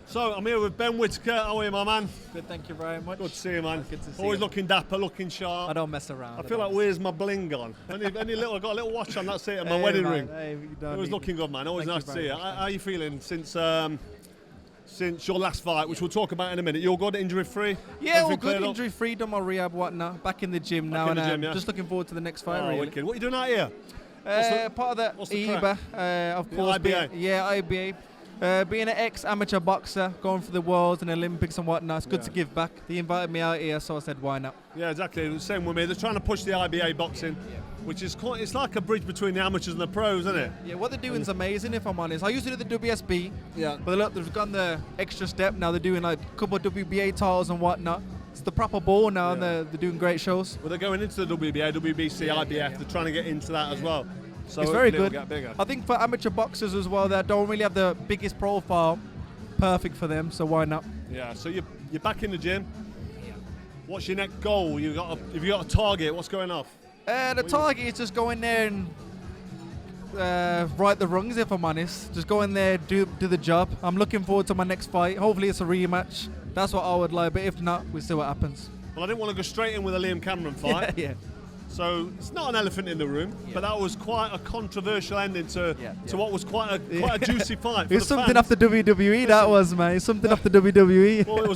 So I'm here with Ben Whittaker. How are you, my man? Good, thank you very much. Good to see you, man. Good to see Always you. looking dapper, looking sharp. I don't mess around. I feel like, where's my bling on? I got a little watch on, that's it, and my wedding ring. Always looking good, man. Always nice to see you. How are you feeling since your last fight, which we'll talk about in a minute? You're good, injury-free? Yeah, all good, injury-free, done my rehab, whatnot. Back in the gym now, and yeah. just looking forward to the next fight, really. Wicked. What are you doing out here? Part of the IBA, of course. IBA? IBA. Being an ex-amateur boxer, going for the Worlds and Olympics and whatnot, it's good to give back. They invited me out here, so I said, why not? Yeah, exactly. The same with me. They're trying to push the IBA boxing, which is it's like a bridge between the amateurs and the pros, isn't it? Yeah, what they're doing is amazing, if I'm honest. I used to do the WSB, but look, they've gone the extra step now. They're doing like a couple of WBA titles and whatnot. It's the proper ball now, and they're doing great shows. Well, they're going into the WBA, WBC, IBF. They're trying to get into that as well. So it's very good. Get bigger. I think for amateur boxers as well that don't really have the biggest profile, perfect for them, so why not? Yeah, so you're back in the gym. What's your next goal? If you got a target, what's going off? The target is just go in there and right the rungs, if I'm honest. Just go in there, do the job. I'm looking forward to my next fight. Hopefully it's a rematch. That's what I would like, but if not, we'll see what happens. Well, I didn't want to go straight in with a Liam Cameron fight. Yeah. So it's not an elephant in the room, but that was quite a controversial ending to what was quite a juicy fight. For It's something off the WWE, that was, man. It's something off the WWE. Well, it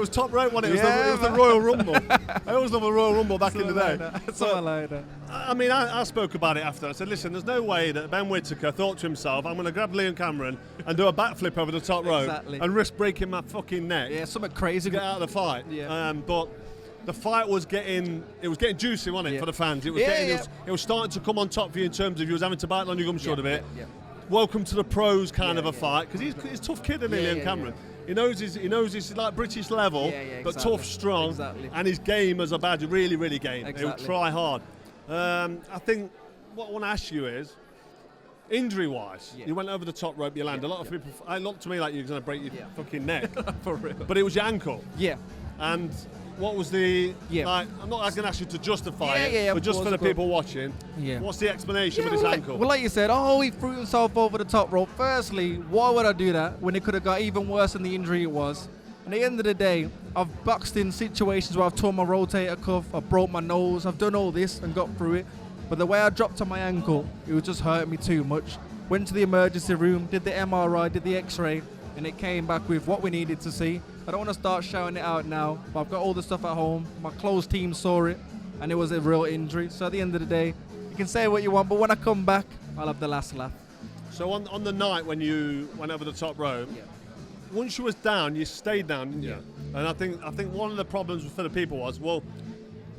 was top rope, wasn't it? It was the Royal Rumble. I always love a Royal Rumble back in the day. Something like that. I mean, I spoke about it after. I said, listen, there's no way that Ben Whittaker thought to himself, I'm going to grab Liam Cameron and do a backflip over the top rope and risk breaking my fucking neck. Yeah, something crazy. To get out of the fight. Yeah. But the fight was getting juicy, wasn't it, for the fans? It was it was starting to come on top for you in terms of you was having to bite on your gum short a bit. Welcome to the pros kind of a fight, because he's a tough kid, isn't he, Liam Cameron? He knows his like British level, but tough, strong, and his game as a badge, really, really game. He'll try hard. I think what I want to ask you is, injury-wise, you went over the top rope, you landed. A lot of people, it looked to me like you were going to break your fucking neck. For real. But it was your ankle. Yeah. And what was the like? I'm not going to ask you to justify it, but just for the people watching, what's the explanation with his ankle? Well, like you said, he threw himself over the top rope. Firstly, why would I do that when it could have got even worse than the injury it was? At the end of the day, I've boxed in situations where I've torn my rotator cuff, I broke my nose, I've done all this and got through it. But the way I dropped on my ankle, it was just hurting me too much. Went to the emergency room, did the MRI, did the X-ray, and it came back with what we needed to see. I don't want to start shouting it out now, but I've got all the stuff at home. My close team saw it, and it was a real injury. So at the end of the day, you can say what you want, but when I come back, I'll have the last laugh. So on the night when you went over the top rope, once you was down, you stayed down, didn't you? And I think one of the problems for the people was, well,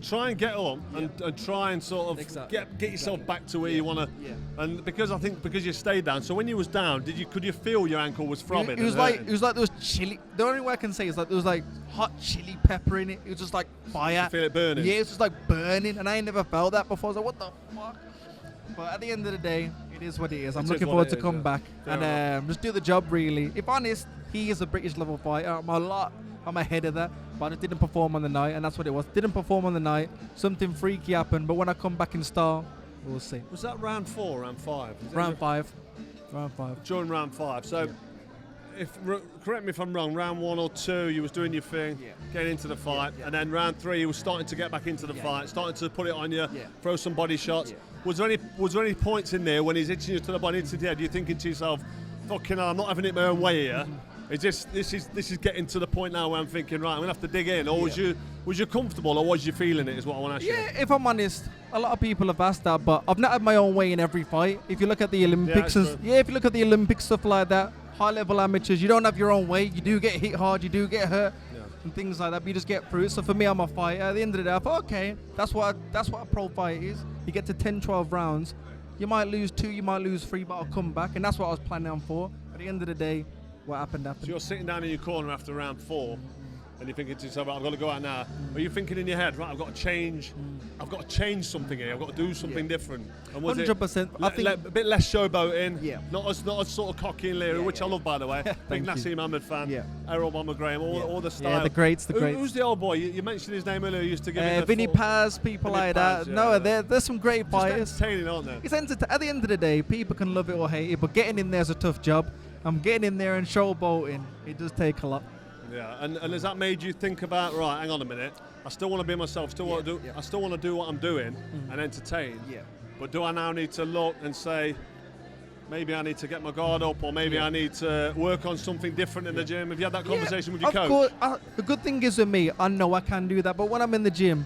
try and get up and try and sort of get yourself back to where you want to. And because you stayed down, so when you was down, could you feel your ankle was throbbing? It was like there was chili. The only way I can say is like there was like hot chili pepper in it. It was just like fire. You feel it burning? Yeah, it was just like burning, and I ain't never felt that before. I was like, what the fuck? But at the end of the day, it is what it is. I'm looking forward to come back and just do the job, really. If honest, he is a British level fighter. I'm ahead of that, but I just didn't perform on the night, and that's what it was. Didn't perform on the night. Something freaky happened, but when I come back in style, we'll see. Was that round 4, round 5? Round 5. During round 5. So, correct me if I'm wrong, round 1 or 2, you was doing your thing, getting into the fight, and then round 3, you was starting to get back into the fight, starting to put it on you, throw some body shots. Was there any points in there when he's hitting you to the body, into the head, you're thinking to yourself, fucking hell, I'm not having it my own way here? This is getting to the point now where I'm thinking, right, I'm gonna have to dig in, or was you comfortable, or was you feeling it? Is what I want to ask you. Yeah, if I'm honest, a lot of people have asked that, but I've not had my own way in every fight. If you look at the Olympics, if you look at the Olympics, stuff like that, high-level amateurs, you don't have your own way. You do get hit hard, you do get hurt, and things like that. But you just get through it. So for me, I'm a fighter. At the end of the day, I thought, okay, that's what a pro fight is. You get to 10, 12 rounds. You might lose 2, you might lose 3, but I'll come back, and that's what I was planning on for. At the end of the day, what happened. So you're sitting down in your corner after round 4, and you're thinking to yourself, right, I've got to go out now. Are you thinking in your head, right, I've got to change something here, I've got to do something different? And was 100%. I think a bit less showboating, not as sort of cocky and leery, which I love, by the way. Big Nassim Ahmed fan, Errol Bomber Graham, all the style. Yeah, the greats. Who's the old boy? You mentioned his name earlier, used to give him Vinny Paz, people like that. There's some great fighters. It's entertaining, aren't they? It's entertaining. At the end of the day, people can love it or hate it, but getting in there is a tough job. I'm getting in there and showboating. It does take a lot. Yeah, and has that made you think about, right, hang on a minute, I still want to be myself, I still want to do what I'm doing and entertain. Yeah. But do I now need to look and say, maybe I need to get my guard up, or maybe I need to work on something different in the gym? Have you had that conversation with your coach? Of course. The good thing is with me, I know I can do that, but when I'm in the gym,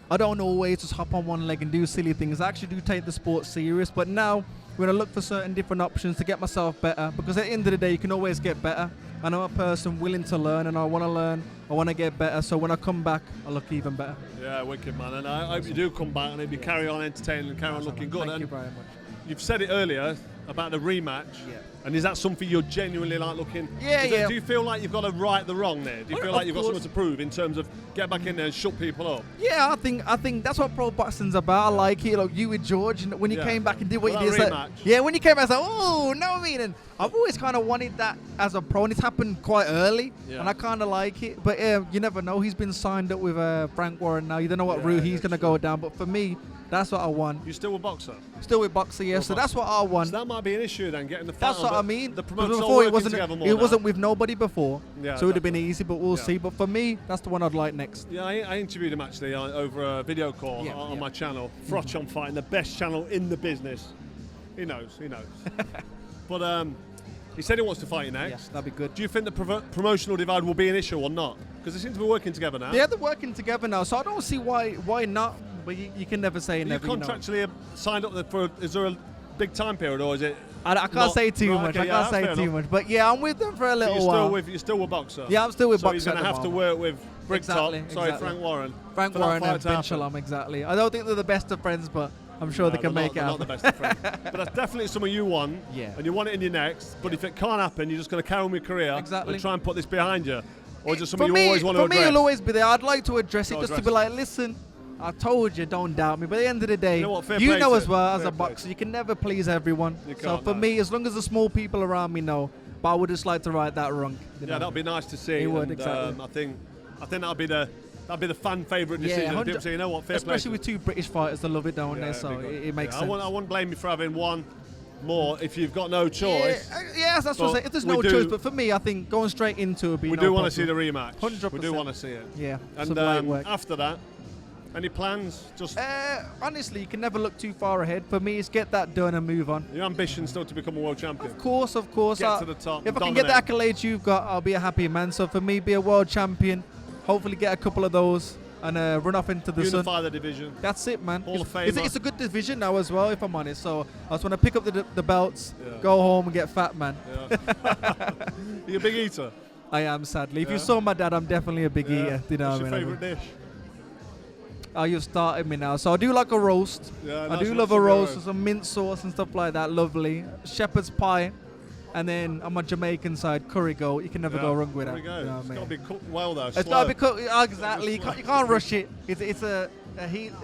I don't always just hop on one leg and do silly things. I actually do take the sport serious, but now we're going to look for certain different options to get myself better, because at the end of the day, you can always get better. And I'm a person willing to learn, and I want to learn, I want to get better, so when I come back, I look even better. Yeah, wicked, man, and I hope you do come back and you carry on entertaining and carry on looking good. Thank you very much. You've said it earlier about the rematch, and is that something you're genuinely like looking? Yeah. Do you feel like you've got to right the wrong there? Do you feel like you've got something to prove in terms of get back in there and shut people up? Yeah, I think that's what pro boxing's about. I like it. Like you with George, and when you came back and did what you did, when you came back, I was like, oh, no, I mean, and I've always kind of wanted that as a pro, and it's happened quite early, and I kind of like it. But you never know. He's been signed up with Frank Warren now. You don't know what route he's going to go down. But for me, that's what I want. You still a boxer? Still with boxer, yeah. So that's what I want. So that might be an issue then, getting the fight. That's what I mean. The promoters before it wasn't with nobody before, so it would have been easy. But we'll see. But for me, that's the one I'd like next. Yeah, I interviewed him actually over a video call on my channel, Froch on Fighting, the best channel in the business. He knows. But he said he wants to fight you next. Yes, that'd be good. Do you think the promotional divide will be an issue or not? Because they seem to be working together now. Yeah, they're working together now, so I don't see why not. But you can never say never. You contractually signed up for. Is there a big time period, or is it? I can't say too much. I can't say too much. But yeah, I'm with them for a little while. You're still with boxer. Yeah, I'm still with boxer. So he's going to have to work with Frank Warren. Frank Warren and Ben Shalom, exactly. I don't think they're the best of friends, but I'm sure they can make it happen. Not the best of friends. But that's definitely something you want, and you want it in your next. But if it can't happen, you're just going to carry on with your career and try and put this behind you. Or just something you always want to address? For me, it'll always be there. I'd like to address it just to be like, listen, I told you, don't doubt me. But at the end of the day, you know as well as a boxer, you can never please everyone. So for me, as long as the small people around me know, but I would just like to right that wrong. Yeah, that'd be nice to see. It would, exactly. I think that'd be the fan favourite decision. Yeah, people say, you know what, fair play. Especially with two British fighters, they love it, don't they? So it makes sense. I wouldn't blame you for having one more if you've got no choice. Yes, that's what I'm saying. If there's no choice, but for me, I think going straight into it would be We do want to see the rematch. 100%. We do want to see it. Yeah. And after that, any plans? Just honestly, you can never look too far ahead. For me, it's get that done and move on. Your ambition still to become a world champion? Of course. Get to the top. If I can get the accolades you've got, I'll be a happy man. So for me, be a world champion, hopefully get a couple of those, and run off into the sun. Unify the division. That's it, man. Hall of Famer. It's a good division now as well, if I'm honest. So I just want to pick up the belts, go home and get fat, man. Yeah. You're a big eater? I am, sadly. If you saw my dad, I'm definitely a big eater. You know What's your favourite dish? Oh, you've started me now. So I do like a roast. Yeah, I do love a roast with some mint sauce and stuff like that. Lovely. Shepherd's pie. And then on my Jamaican side, curry goat. You can never go wrong with that. There we go. It's got to be cooked well, though. It's got to be cooked. Exactly. You can't rush it. It's a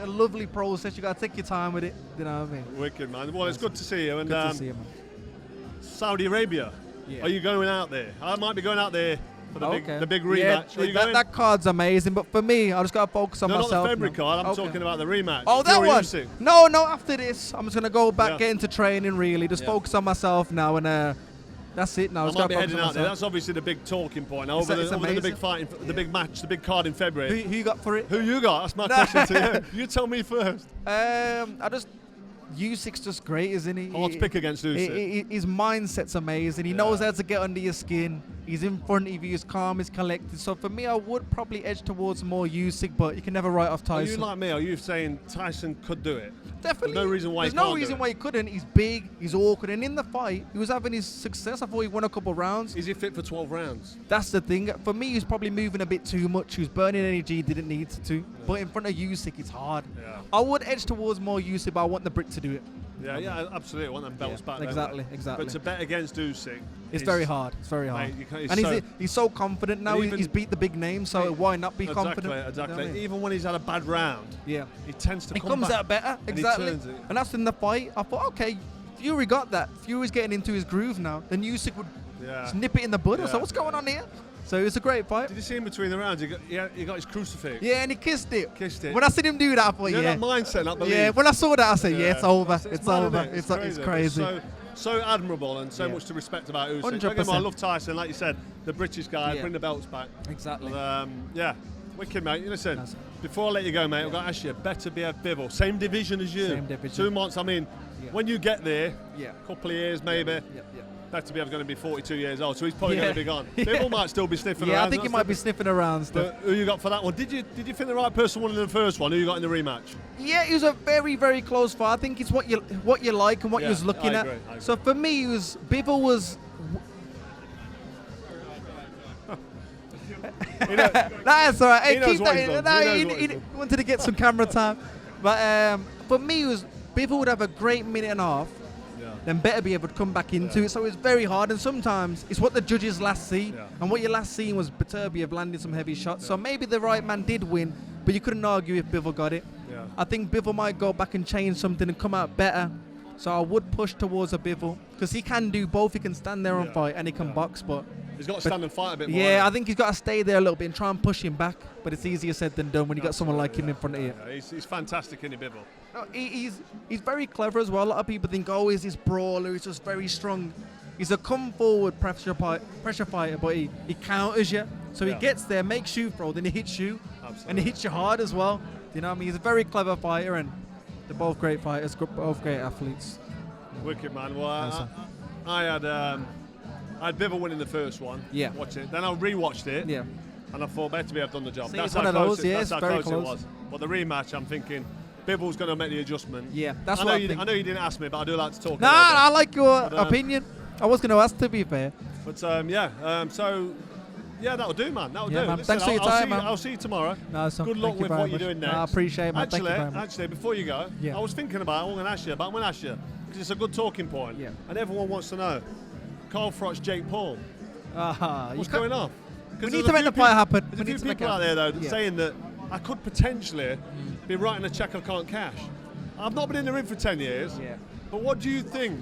lovely process. You got to take your time with it. You know what I mean? Wicked, man. Well, it's good to see you. And good to see you, man. Saudi Arabia. Yeah. Are you going out there? I might be going out there for the big rematch. Yeah, that card's amazing. But for me, I just got to focus on myself. Not the February card. I'm talking about the rematch. Oh, that one. Usyk. No. After this, I'm just going to go back, get into training, really. Just focus on myself now. And that's it now. I might be heading out there. That's obviously the big talking point. Over the big fight, the big match, the big card in February. Who you got for it? Who you got? That's my question to you. You tell me first. Usyk's just great, isn't he? Hard to pick against Usyk. His mindset's amazing. He knows how to get under your skin. He's in front of you. He's calm. He's collected. So for me, I would probably edge towards more Usyk, but you can never write off Tyson. Are you like me? Are you saying Tyson could do it? Definitely. There's no reason why he couldn't. He's big. He's awkward. And in the fight, he was having his success. I thought he won a couple rounds. Is he fit for 12 rounds? That's the thing. For me, he's probably moving a bit too much. He was burning energy he didn't need to. Yeah. But in front of Usyk, it's hard. Yeah. I would edge towards more Usyk, but I want the Brit to do it. Yeah, absolutely. I want them belts back. Exactly. But to bet against Usyk, it's very hard. It's very hard. Mate, he's so confident now. He's beat the big names, so why not be confident? Exactly. You know even when he's had a bad round, he tends to he comes out better. Exactly. And that's in the fight. I thought, okay, Fury got that. Fury's getting into his groove now. Then Usyk would just nip it in the bud. So what's going on here? So it was a great fight. Did you see him between the rounds? He got his crucifix. Yeah, and he kissed it. When I seen him do that, I thought, that mindset, not believe. Yeah, when I saw that, I said, it's over. It's over. It's crazy. so admirable and so much to respect about Usyk. Don't get me wrong, I love Tyson, like you said, the British guy, bring the belts back. Exactly. But, yeah, wicked, mate. Listen, before I let you go, mate, I've got to ask you, Beterbiev, Bivol, same division as you. Same division. 2 months, I mean, when you get there, a couple of years maybe, Beterbiev's going to be 42 years old, so he's probably going to be gone. Bivol might still be sniffing around. Yeah, I think he might be sniffing around still. But who you got for that one? Did you think the right person won in the first one? Who you got in the rematch? Yeah, it was a very, very close fight. I think it's what you like and what you was looking at. I agree. So for me, Bivol was. That's all right. Hey, keep that. He wanted to get some camera time, but for me, Bivol would have a great minute and a half. Then Beterbiev would come back into it. So it's very hard, and sometimes it's what the judges last see, and what you last seen was Beterbiev landing some heavy shots. So maybe the right man did win, but you couldn't argue if Bivol got it. I think Bivol might go back and change something and come out better. So I would push towards a Bivol, because he can do both. He can stand there and fight, and he can box, but he's got to stand and fight a bit more. Yeah, I think he's got to stay there a little bit and try and push him back. But it's easier said than done when you got someone like him in front of you. Yeah, he's fantastic in the Bivol. No, he's very clever as well. A lot of people think, oh, he's this brawler. He's just very strong. He's a come forward pressure fighter, but he counters you. So he gets there, makes you throw, then he hits you, and he hits you hard as well. You know what I mean? He's a very clever fighter, and they're both great fighters, both great athletes. Wicked, man. Well, I had Bivol winning the first one. Yeah. Watch it. Then I rewatched it. Yeah. And I thought Beterbiev done the job. See, that's it's how one of close those. That's how very close it was. But the rematch, I'm thinking Bivol's going to make the adjustment. Yeah, that's what I think. I know you didn't ask me, but I do like to talk. Nah, I like your opinion. I was going to ask, to be fair. But so that'll do, man. That'll do. Man. Listen, Thanks for your time, man. I'll see you tomorrow. Nice one. Good luck with what you're doing next. I appreciate it, man. Thank you very much. Actually, before you go, I was thinking about it. I'm going to ask you, because it's a good talking point. Yeah. And everyone wants to know, Carl Froch, Jake Paul. What's going on? We need to make the fight happen. There's a few people out there, though, saying that I could potentially be writing a cheque I can't cash. I've not been in the ring for 10 years. Yeah. But what do you think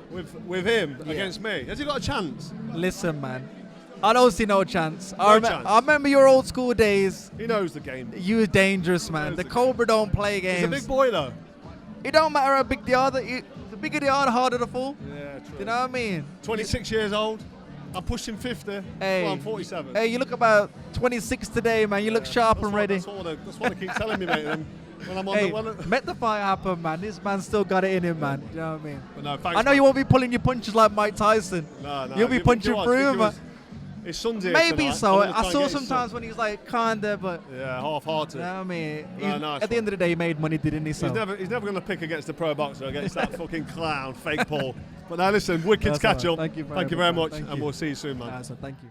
with him against me? Has he got a chance? Listen, man. I don't see no chance. No chance. I remember your old school days. He knows the game. You were dangerous, man. The Cobra don't play games. He's a big boy, though. It don't matter how big they are. The bigger they are, the harder to fall. Yeah, true. You know what I mean? 26 years old. I'm pushing 50. Hey, well, I'm 47. Hey, you look about 26 today, man. You look sharp and ready. That's what they keep telling me, mate. When I'm on make the fight happen, man. This man still got it in him, man. You know what I mean? But no, thanks, I know you won't be pulling your punches like Mike Tyson. No. You'll be punching through him, man. His son's here Maybe tonight. so. I saw sometimes when he's like kinda, but half-hearted. You know what I mean? Nice at the end of the day, he made money, didn't he? So. He's never going to pick against a pro boxer, against that fucking clown, fake Paul. But now listen, wicked catch up. Thank you very much, and we'll see you soon, man. Thank you.